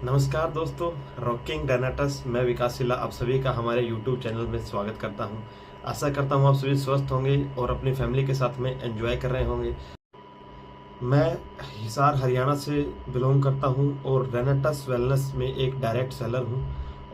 नमस्कार दोस्तों, रॉकिंग रेनेटस मैं विकासशीला आप सभी का हमारे YouTube चैनल में स्वागत करता हूं। आशा करता हूं आप सभी स्वस्थ होंगे और अपनी फैमिली के साथ में एंजॉय कर रहे होंगे। मैं हिसार हरियाणा से बिलोंग करता हूं और रेनेटस वेलनेस में एक डायरेक्ट सेलर हूं।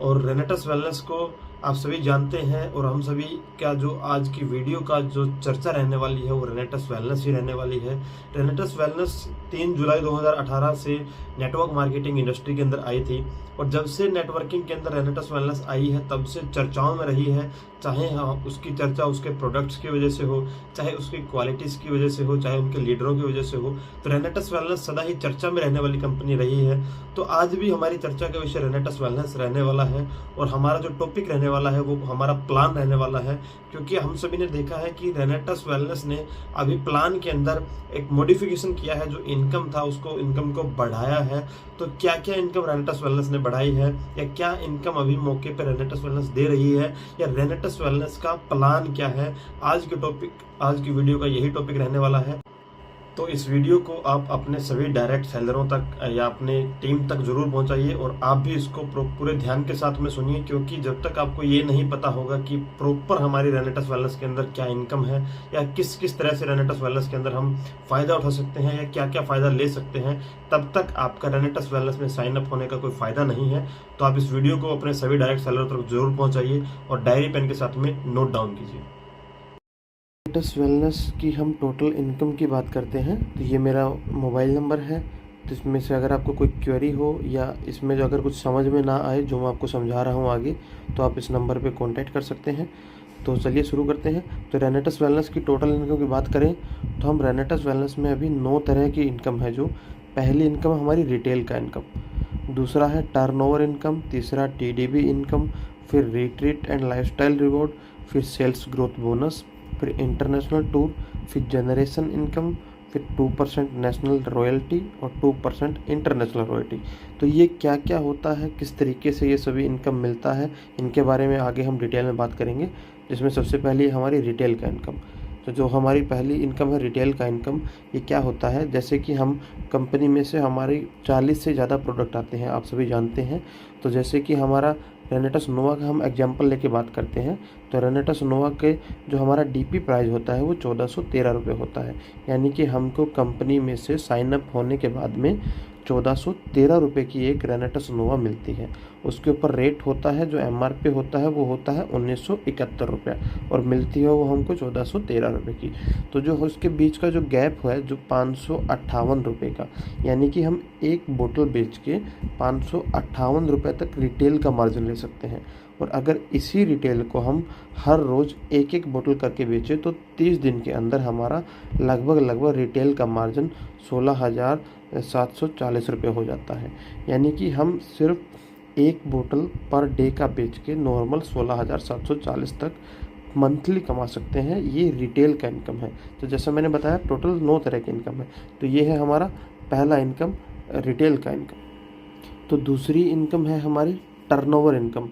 और रेनेटस वेलनेस को आप सभी जानते हैं और हम सभी का जो आज की वीडियो का जो चर्चा रहने वाली है वो रेनेटस वेलनेस ही रहने वाली है। रेनेटस वेलनेस 3 जुलाई 2018 से नेटवर्क मार्केटिंग इंडस्ट्री के अंदर आई थी और जब से नेटवर्किंग के अंदर रेनेटस वेलनेस आई है तब से चर्चाओं में रही है। चाहे उसकी चर्चा उसके प्रोडक्ट्स की वजह से हो, चाहे उसकी क्वालिटीज़ की वजह से हो, चाहे उनके लीडरों की वजह से हो, तो रेनेटस वेलनेस सदा ही चर्चा में रहने वाली कंपनी रही है। तो आज भी हमारी चर्चा का विषय रेनेटस वेलनेस रहने वाला है और हमारा जो टॉपिक रहने वाला है वो हमारा प्लान रहने वाला है। क्योंकि हम सभी ने देखा है कि रेनेटस वेलनेस ने अभी प्लान के अंदर एक मॉडिफिकेशन किया है, जो इनकम था उसको इनकम को बढ़ाया है। तो क्या क्या इनकम रेनेटस वेलनेस ने बढ़ाई है या क्या इनकम अभी मौके पर रेनेटस वेलनेस दे रही है या रेनेटस वेलनेस का प्लान क्या है, आज की वीडियो का यही टॉपिक रहने वाला है। तो इस वीडियो को आप अपने सभी डायरेक्ट सेलरों तक या अपने टीम तक जरूर पहुंचाइए और आप भी इसको पूरे ध्यान के साथ में सुनिए। क्योंकि जब तक आपको ये नहीं पता होगा कि प्रॉपर हमारी रेनेटस वेलनेस के अंदर क्या इनकम है या किस किस तरह से रेनेटस वेलनेस के अंदर हम फायदा उठा सकते हैं या क्या क्या फायदा ले सकते हैं, तब तक आपका रेनेटस वेलनेस में साइन अप होने का कोई फायदा नहीं है। तो आप इस वीडियो को अपने सभी डायरेक्ट सेलरों तक जरूर पहुंचाइए और डायरी पेन के साथ में नोट डाउन कीजिए। रेनेटस वेलनेस की हम टोटल इनकम की बात करते हैं तो ये मेरा मोबाइल नंबर है। तो इसमें से अगर आपको कोई क्वेरी हो या इसमें जो अगर कुछ समझ में ना आए जो मैं आपको समझा रहा हूँ आगे, तो आप इस नंबर पे कांटेक्ट कर सकते हैं। तो चलिए शुरू करते हैं। तो रेनेटस वेलनेस की टोटल इनकम की बात करें तो हम रेनेटस वेलनेस में अभी 9 तरह की इनकम है। जो पहली इनकम हमारी रिटेल का इनकम, दूसरा है टर्नओवर इनकम, तीसरा टीडीबी इनकम, फिर रिट्रीट एंड लाइफस्टाइल रिवॉर्ड, फिर सेल्स ग्रोथ बोनस, फिर इंटरनेशनल टूर, फिर जनरेशन इनकम, फिर 2% नेशनल रॉयल्टी और 2% इंटरनेशनल रॉयल्टी। तो ये क्या क्या होता है, किस तरीके से ये सभी इनकम मिलता है, इनके बारे में आगे हम डिटेल में बात करेंगे। जिसमें सबसे पहली हमारी रिटेल का इनकम। तो जो हमारी पहली इनकम है रिटेल का इनकम, ये क्या होता है, जैसे कि हम कंपनी में से हमारी 40 से ज़्यादा प्रोडक्ट आते हैं, आप सभी जानते हैं। तो जैसे कि हमारा रेनेटस नोवा का हम एग्जांपल लेके बात करते हैं तो रेनेटस नोवा के जो हमारा डीपी प्राइस होता है वो 1413 रुपये होता है। यानी कि हमको कंपनी में से साइन अप होने के बाद में 1413 रुपये की एक रेनेटस नोवा मिलती है। उसके ऊपर रेट होता है, जो एमआरपी होता है वो होता है 1971 रुपये और मिलती है वो हमको 1413 रुपये की। तो जो उसके बीच का जो गैप है जो 558 रुपये का, यानी कि हम एक बोतल बेच के 558 रुपये तक रिटेल का मार्जिन ले सकते हैं। और अगर इसी रिटेल को हम हर रोज़ एक एक बोतल करके बेचें तो 30 दिन के अंदर हमारा लगभग रिटेल का मार्जिन 16,740 रुपये हो जाता है। यानी कि हम सिर्फ एक बोतल पर डे का बेच के नॉर्मल 16,740 तक मंथली कमा सकते हैं। ये रिटेल का इनकम है। तो जैसा मैंने बताया टोटल 9 तरह की इनकम है। तो ये है हमारा पहला इनकम, रिटेल का इनकम। तो दूसरी इनकम है हमारी टर्नओवर इनकम।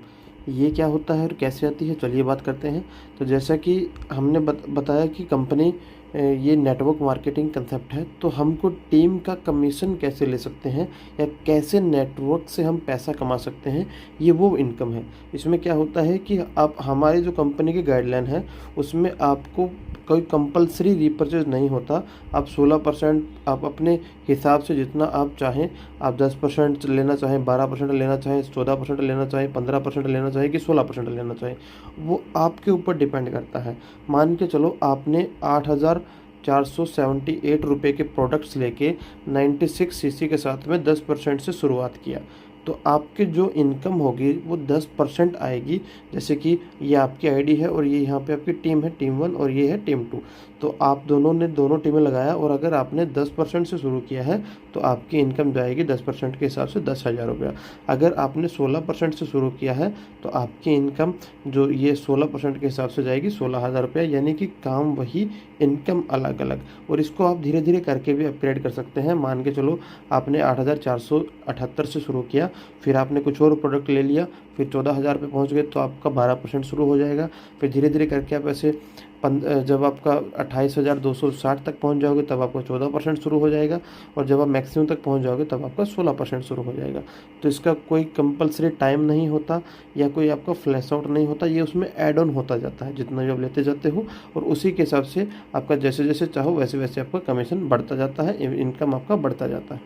ये क्या होता है और कैसे आती है, चलिए बात करते हैं। तो जैसा कि हमने बताया कि कंपनी ये नेटवर्क मार्केटिंग कंसेप्ट है, तो हमको टीम का कमीशन कैसे ले सकते हैं या कैसे नेटवर्क से हम पैसा कमा सकते हैं, ये वो इनकम है। इसमें क्या होता है कि आप हमारी जो कंपनी की गाइडलाइन है उसमें आपको कोई कंपलसरी रीपरचेज नहीं होता। आप 16% आप अपने हिसाब से जितना आप चाहें, आप 10% लेना चाहें, 12% लेना चाहें, 14% लेना चाहें, 15% लेना चाहें कि 16% लेना चाहें, वो आपके ऊपर डिपेंड करता है। मान के चलो आपने 8,478 रुपये के प्रोडक्ट्स लेके 96 सीसी के साथ में 10% से शुरुआत किया, तो आपकी जो इनकम होगी वो 10% आएगी। जैसे कि ये आपकी आईडी है और ये यहाँ पे आपकी टीम है, टीम 1, और ये है टीम 2। तो आप दोनों ने दोनों टीमें लगाया और अगर आपने 10% से शुरू किया है तो आपकी इनकम जाएगी 10% के हिसाब से 10,000 रुपया। अगर आपने 16% से शुरू किया है तो आपकी इनकम जो ये 16% के हिसाब से जाएगी 16,000 रुपया। यानी कि काम वही, इनकम अलग अलग। और इसको आप धीरे धीरे करके भी अपग्रेड कर सकते हैं। मान के चलो आपने 8,478 से शुरू किया, फिर आपने कुछ और प्रोडक्ट ले लिया, फिर 14,000 पे पहुँच गए तो आपका 12% शुरू हो जाएगा। फिर धीरे धीरे करके आप ऐसे जब आपका 28,260 तक पहुंच जाओगे तब आपका 14% शुरू हो जाएगा, और जब आप मैक्सिमम तक पहुंच जाओगे तब आपका 16% शुरू हो जाएगा। तो इसका कोई कंपलसरी टाइम नहीं होता या कोई आपका फ्लैश आउट नहीं होता, ये उसमें ऐड ऑन होता जाता है जितना भी आप लेते जाते हो, और उसी के हिसाब से आपका जैसे जैसे चाहो वैसे वैसे आपका कमीशन बढ़ता जाता है, इनकम आपका बढ़ता जाता है।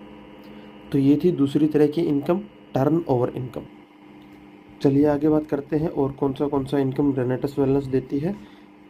तो ये थी दूसरी तरह की इनकम, टर्न ओवर इनकम। चलिए आगे बात करते हैं और कौन सा इनकम रेनेटस वेलनेस देती है।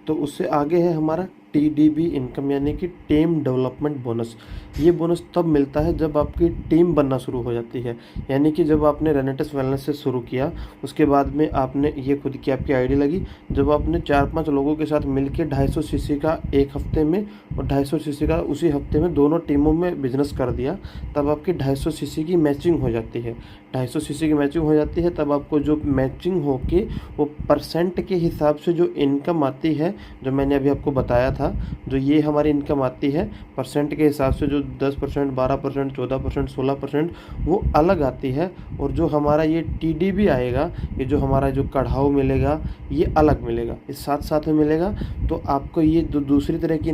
तो उससे आगे है हमारा TDB इनकम, यानी कि टीम डेवलपमेंट बोनस। ये बोनस तब मिलता है जब आपकी टीम बनना शुरू हो जाती है, यानी कि जब आपने रेनेटस वेलनेस से शुरू किया, उसके बाद में आपने ये खुद की आपकी आईडी लगी, जब आपने 4-5 लोगों के साथ मिलके 250 सीसी का एक हफ्ते में और 250 सीसी का उसी हफ्ते में दोनों टीमों में बिजनेस कर दिया, तब आपकी 250 सीसी की मैचिंग हो जाती है। 250 सीसी की मैचिंग हो जाती है, तब आपको जो मैचिंग होके वो परसेंट के हिसाब से जो इनकम आती है, जो मैंने अभी आपको बताया था, जो ये हमारी इनकम आती है परसेंट के हिसाब से, जो 10%, 12%, 14%, 16% वो अलग आती है। और जो हमारा ये TDB आएगा, ये जो हमारा जो कढ़ाऊ मिलेगा, ये अलग मिलेगा, ये साथ साथ में मिलेगा। तो आपको ये दूसरी तरह की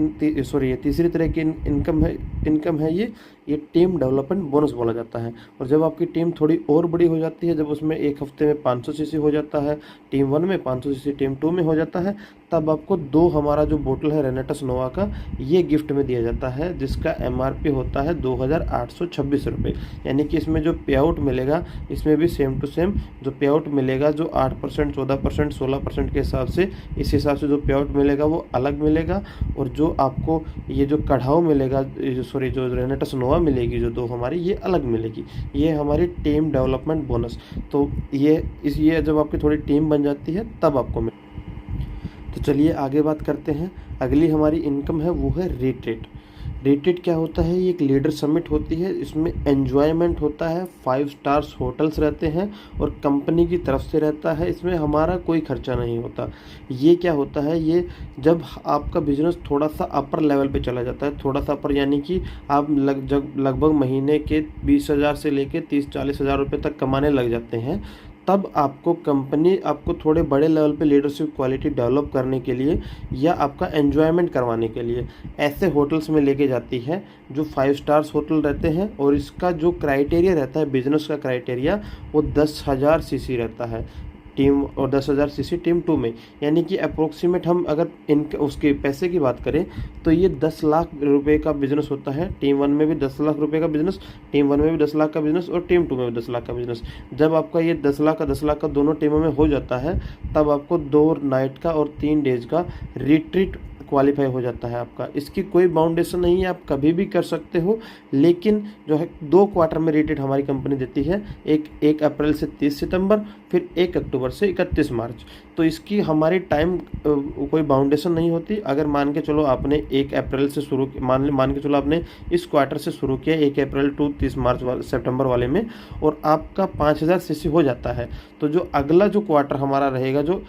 ये तीसरी तरह की इनकम है ये टीम डेवलपमेंट बोनस बोला जाता है। और जब आपकी टीम थोड़ी और बड़ी हो जाती है, जब उसमें एक हफ्ते में 500 सीसी हो जाता है, टीम 1 में 500 सीसी टीम 2 में हो जाता है, तब आपको 2 हमारा जो बोतल है रेनेटस नोवा का, ये गिफ्ट में दिया जाता है, जिसका MRP होता है 2,826 रुपये। यानी कि इसमें जो पे आउट मिलेगा, इसमें भी सेम टू सेम जो पे आउट मिलेगा, जो 8%, 14%, 16% के हिसाब से, इस हिसाब से जो पे आउट मिलेगा वो अलग मिलेगा। और जो आपको ये जो कढ़ाऊ मिलेगा, जो रेनेटस नोवा मिलेगी, जो 2 हमारी, ये अलग मिलेगी। ये हमारी टीम डेवलपमेंट बोनस। तो ये जब आपकी थोड़ी टीम बन जाती है तब आपको तो चलिए आगे बात करते हैं। अगली हमारी इनकम है वो है रिट्रीट। रिट्रीट क्या होता है? ये एक लीडर समिट होती है, इसमें एन्जॉयमेंट होता है, 5 स्टार्स होटल्स रहते हैं और कंपनी की तरफ से रहता है, इसमें हमारा कोई खर्चा नहीं होता। ये क्या होता है? ये जब आपका बिजनेस थोड़ा सा अपर लेवल पे चला जाता है, थोड़ा सा अपर यानी कि आप लगभग महीने के 20,000 से लेके 30-40 हज़ार रुपये तक कमाने लग जाते हैं, तब आपको कंपनी आपको थोड़े बड़े लेवल पे लीडरशिप क्वालिटी डेवलप करने के लिए या आपका एन्जॉयमेंट करवाने के लिए ऐसे होटल्स में लेके जाती है जो 5 स्टार्स होटल रहते हैं। और इसका जो क्राइटेरिया रहता है, बिजनेस का क्राइटेरिया, वो 10,000 सीसी रहता है टीम, और 10,000 सीसी टीम 2 में। यानी कि अप्रोक्सीमेट हम अगर उसके पैसे की बात करें तो ये 10 लाख रुपए का बिजनेस होता है। टीम 1 में भी 10 लाख रुपए का बिजनेस, टीम 1 में भी 10 लाख का बिजनेस और टीम 2 में भी 10 लाख का बिजनेस। जब आपका ये 10 लाख का दोनों टीमों में हो जाता है, तब आपको 2 नाइट का और 3 डेज का रिट्रीट क्वालिफाई हो जाता है आपका। इसकी कोई बाउंडेशन नहीं है, आप कभी भी कर सकते हो, लेकिन जो है 2 क्वार्टर में रिट्रीट हमारी कंपनी देती है, 1 अप्रैल से 30 सितंबर, फिर 1 अक्टूबर से 31 मार्च। तो इसकी हमारी टाइम कोई बाउंडेशन नहीं होती। अगर मान के चलो आपने 1 अप्रैल से शुरू, मान के चलो आपने इस क्वार्टर से शुरू किया 1 अप्रैल टू 30 मार्च सितंबर वाले में, और आपका 5,000 सीसी हो जाता है, तो जो अगला जो क्वार्टर हमारा रहेगा, जो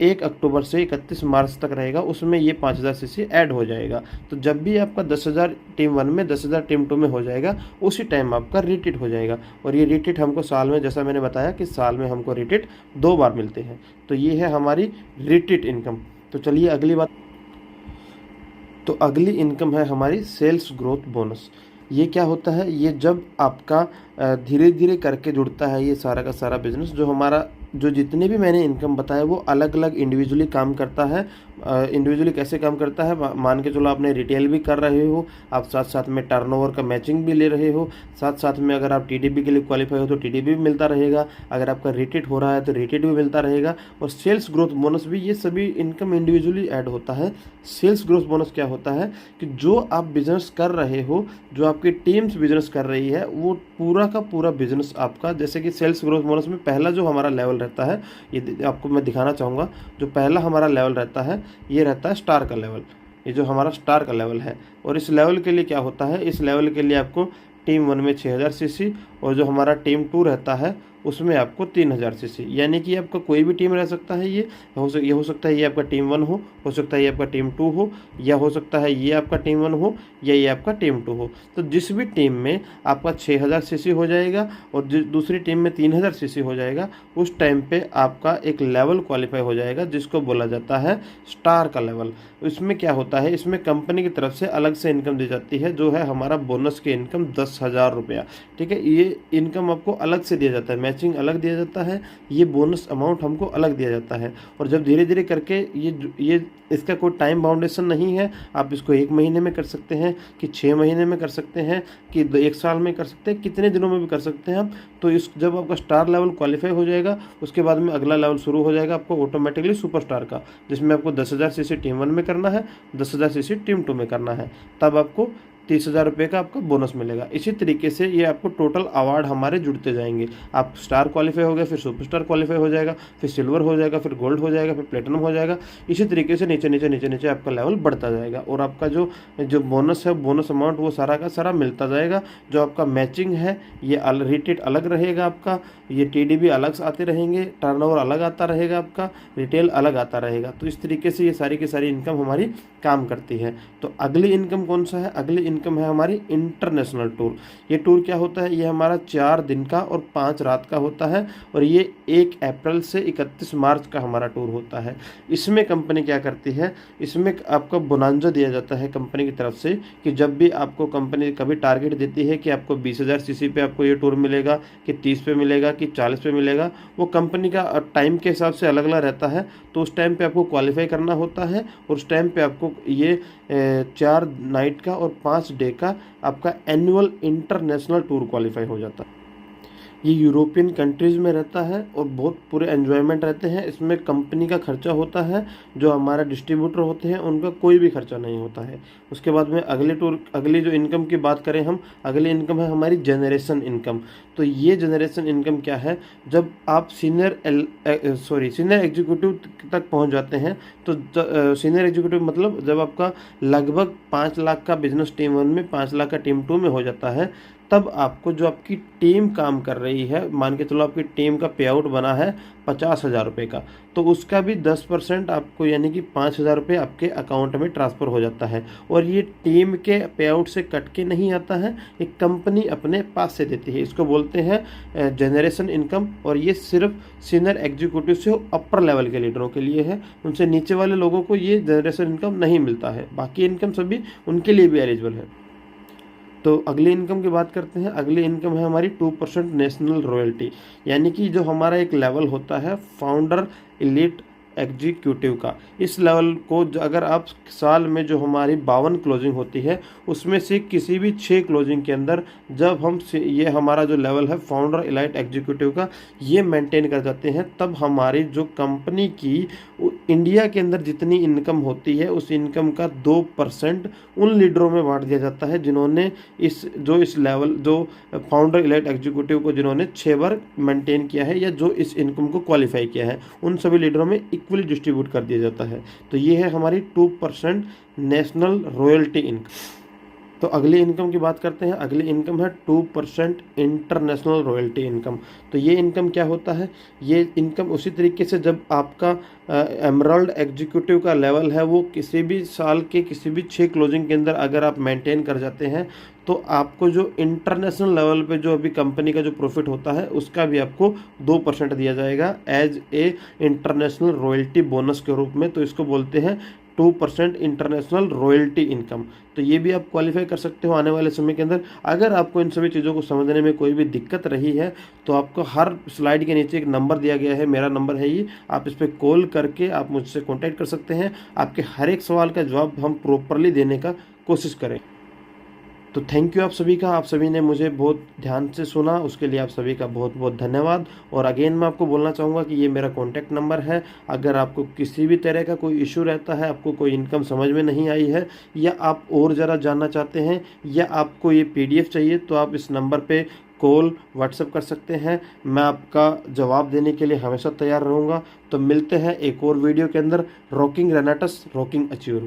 1 अक्टूबर से 31 मार्च तक रहेगा, उसमें ये 5,000 सीसी ऐड हो जाएगा। तो जब भी आपका 10,000 टीम 1 में, 10,000 टीम 2 में हो जाएगा, उसी टाइम आपका रिट्रीट हो जाएगा। और ये रिट्रीट हमको साल में, जैसा मैंने बताया कि साल में हमको रिट्रीट 2 बार मिलते हैं। तो ये है हमारी रिट्रीट इनकम। तो चलिए अगली बात, तो अगली इनकम है हमारी सेल्स ग्रोथ बोनस। ये क्या होता है? ये जब आपका धीरे धीरे करके जुड़ता है ये सारा का सारा बिजनेस, जो हमारा जो जितने भी मैंने इनकम बताया वो अलग अलग इंडिविजुअली काम करता है। इंडिविजुअली कैसे काम करता है? मान के चलो आपने रिटेल भी कर रहे हो, आप साथ साथ में टर्नओवर का मैचिंग भी ले रहे हो, साथ साथ में अगर आप TDB के लिए क्वालिफाई हो तो TDB भी मिलता रहेगा, अगर आपका रिट्रीट हो रहा है तो रिट्रीट भी मिलता रहेगा, और सेल्स ग्रोथ बोनस भी। ये सभी इनकम इंडिविजुअली ऐड होता है। सेल्स ग्रोथ बोनस क्या होता है कि जो आप बिजनेस कर रहे हो, जो आपकी टीम्स बिजनेस कर रही है, वो पूरा का पूरा बिजनेस आपका, जैसे कि सेल्स ग्रोथ बोनस में पहला जो हमारा लेवल रहता है, ये आपको मैं दिखाना चाहूँगा। जो पहला हमारा लेवल रहता है, ये रहता है स्टार का लेवल, ये जो हमारा स्टार का लेवल है। और इस लेवल के लिए क्या होता है? इस लेवल के लिए आपको टीम 1 में 6,000 सीसी और जो हमारा टीम 2 रहता है उसमें आपको 3000 सीसी, यानी कि आपका कोई भी टीम रह सकता है। ये हो सकता है ये आपका टीम 1 हो सकता है ये आपका टीम 2 हो, या हो सकता है ये आपका टीम 1 हो या ये आपका टीम 2 हो। तो जिस भी टीम में आपका 6000 सीसी हो जाएगा और दूसरी टीम में 3000 सीसी हो जाएगा, उस टाइम पे आपका एक लेवल क्वालिफाई हो जाएगा जिसको बोला जाता है स्टार का लेवल। इसमें क्या होता है, इसमें कंपनी की तरफ से अलग से इनकम दी जाती है, जो है हमारा बोनस की इनकम 10,000 रुपया। ठीक है, ये इनकम आपको अलग से दिया जाता है, मैचिंग अलग दिया जाता है, ये बोनस अमाउंट हमको अलग दिया जाता है। और जब धीरे धीरे करके ये इसका कोई टाइम बाउंडेशन नहीं है, आप इसको 1 महीने में कर सकते हैं कि 6 महीने में कर सकते हैं कि 1 साल में कर सकते हैं, कितने दिनों में भी कर सकते हैं आप। तो इस जब आपका स्टार लेवल क्वालिफाई हो जाएगा, उसके बाद में अगला लेवल शुरू हो जाएगा आपको ऑटोमेटिकली सुपरस्टार का, जिसमें आपको 10,000 सीसी टीम 1 में करना है, 10,000 सीसी टीम 2 में करना है, तब आपको 30,000 रुपये का आपका बोनस मिलेगा। इसी तरीके से ये आपको टोटल अवार्ड हमारे जुड़ते जाएंगे। आप स्टार क्वालिफाई हो गए, फिर सुपरस्टार क्वालिफाई हो जाएगा, फिर सिल्वर हो जाएगा, फिर गोल्ड हो जाएगा, फिर प्लेटिनम हो जाएगा। इसी तरीके से नीचे नीचे नीचे नीचे आपका लेवल बढ़ता जाएगा और आपका जो बोनस है, बोनस अमाउंट वो सारा का सारा मिलता जाएगा। जो आपका मैचिंग है ये रेटेड अलग रहेगा आपका, ये TDB अलग आते रहेंगे, टर्नओवर अलग आता रहेगा आपका, रिटेल अलग आता रहेगा। तो इस तरीके से ये सारी की सारी इनकम हमारी काम करती है। तो अगली इनकम कौन सा है, अगली इनकम है हमारी इंटरनेशनल टूर। ये टूर क्या होता है, ये हमारा 4 दिन का और 5 रात का होता है और ये 1 अप्रैल से 31 मार्च का हमारा टूर होता है। इसमें कंपनी क्या करती है, इसमें आपको बोनांजा दिया जाता है कंपनी की तरफ से कि जब भी आपको कंपनी कभी टारगेट देती है कि आपको 20,000 सीसी पे आपको ये टूर मिलेगा, कि 30 पे मिलेगा, कि 40 पे मिलेगा, वो कंपनी का टाइम के हिसाब से अलग अलग रहता है। तो उस टाइम पे आपको क्वालिफाई करना होता है और उस टाइम पे आपको ये 4 नाइट का और 5 डे का आपका एनुअल इंटरनेशनल टूर क्वालिफाई हो जाता है। ये यूरोपियन कंट्रीज़ में रहता है और बहुत पूरे एन्जॉयमेंट रहते हैं। इसमें कंपनी का खर्चा होता है, जो हमारा डिस्ट्रीब्यूटर होते हैं उनका कोई भी खर्चा नहीं होता है। उसके बाद में अगली जो इनकम की बात करें हम, अगली इनकम है हमारी जनरेशन इनकम। तो ये जनरेशन इनकम क्या है, जब आप सीनियर एग्जीक्यूटिव तक पहुंच जाते हैं, तो सीनियर एग्जीक्यूटिव मतलब जब आपका लगभग 5 लाख का बिजनेस टीम 1 में, 5 लाख का टीम 2 में हो जाता है, तब आपको जो आपकी टीम काम कर रही है, मान के चलो आपकी टीम का पे आउट बना है 50,000 रुपये का, तो उसका भी 10% आपको यानी कि 5,000 रुपये आपके अकाउंट में ट्रांसफ़र हो जाता है। और ये टीम के पे आउट से कट के नहीं आता है, एक कंपनी अपने पास से देती है। इसको बोलते हैं जनरेशन इनकम। और ये सिर्फ सीनियर एग्जीक्यूटिव से अपर लेवल के लीडरों के लिए है, उनसे नीचे वाले लोगों को ये जनरेशन इनकम नहीं मिलता है। बाकी इनकम सभी उनके लिए भी एलिजिबल है। तो अगली इनकम की बात करते हैं। अगली इनकम है हमारी 2% नेशनल रॉयल्टी, यानी कि जो हमारा एक लेवल होता है फाउंडर एलीट एग्जीक्यूटिव का। इस लेवल को अगर आप साल में जो हमारी 52 क्लोजिंग होती है, उसमें से किसी भी 6 क्लोजिंग के अंदर जब हम ये हमारा जो लेवल है फाउंडर एलाइट एग्जीक्यूटिव का ये मेंटेन कर जाते हैं, तब हमारी जो कंपनी की इंडिया के अंदर जितनी इनकम होती है उस इनकम का 2% उन लीडरों में बांट दिया जाता है जिन्होंने इस लेवल जो फाउंडर एलाइट एग्जीक्यूटिव को जिन्होंने 6 बार मेंटेन किया है या जो इस इनकम को क्वालिफाई किया है, उन सभी लीडरों में इक्वली डिस्ट्रीब्यूट कर दिया जाता है। तो ये है हमारी 2% नेशनल रॉयल्टी इनकम। तो अगली इनकम की बात करते हैं। अगली इनकम है 2% इंटरनेशनल रॉयल्टी इनकम। तो ये इनकम क्या होता है, ये इनकम उसी तरीके से जब आपका एमराल्ड एग्जीक्यूटिव का लेवल है वो किसी भी साल के किसी भी 6 क्लोजिंग के अंदर अगर आप मेंटेन कर जाते हैं, तो आपको जो इंटरनेशनल लेवल पे जो अभी कंपनी का जो प्रॉफिट होता है उसका भी आपको 2% दिया जाएगा as a international royalty bonus के रूप में। तो इसको बोलते हैं 2% इंटरनेशनल रॉयल्टी इनकम। तो ये भी आप क्वालिफाई कर सकते हो आने वाले समय के अंदर। अगर आपको इन सभी चीज़ों को समझने में कोई भी दिक्कत रही है तो आपको हर स्लाइड के नीचे एक नंबर दिया गया है, मेरा नंबर है ये, आप इस पर कॉल करके आप मुझसे कॉन्टैक्ट कर सकते हैं। आपके हर एक सवाल का जवाब हम प्रॉपरली देने का कोशिश करें। तो थैंक यू आप सभी का, आप सभी ने मुझे बहुत ध्यान से सुना, उसके लिए आप सभी का बहुत बहुत धन्यवाद। और अगेन मैं आपको बोलना चाहूँगा कि ये मेरा कॉन्टैक्ट नंबर है। अगर आपको किसी भी तरह का कोई इशू रहता है, आपको कोई इनकम समझ में नहीं आई है या आप और ज़रा जानना चाहते हैं या आपको ये PDF चाहिए, तो आप इस नंबर पे कॉल व्हाट्सएप कर सकते हैं। मैं आपका जवाब देने के लिए हमेशा तैयार रहूँगा। तो मिलते हैं एक और वीडियो के अंदर। Rocking Renatus, rocking achiever.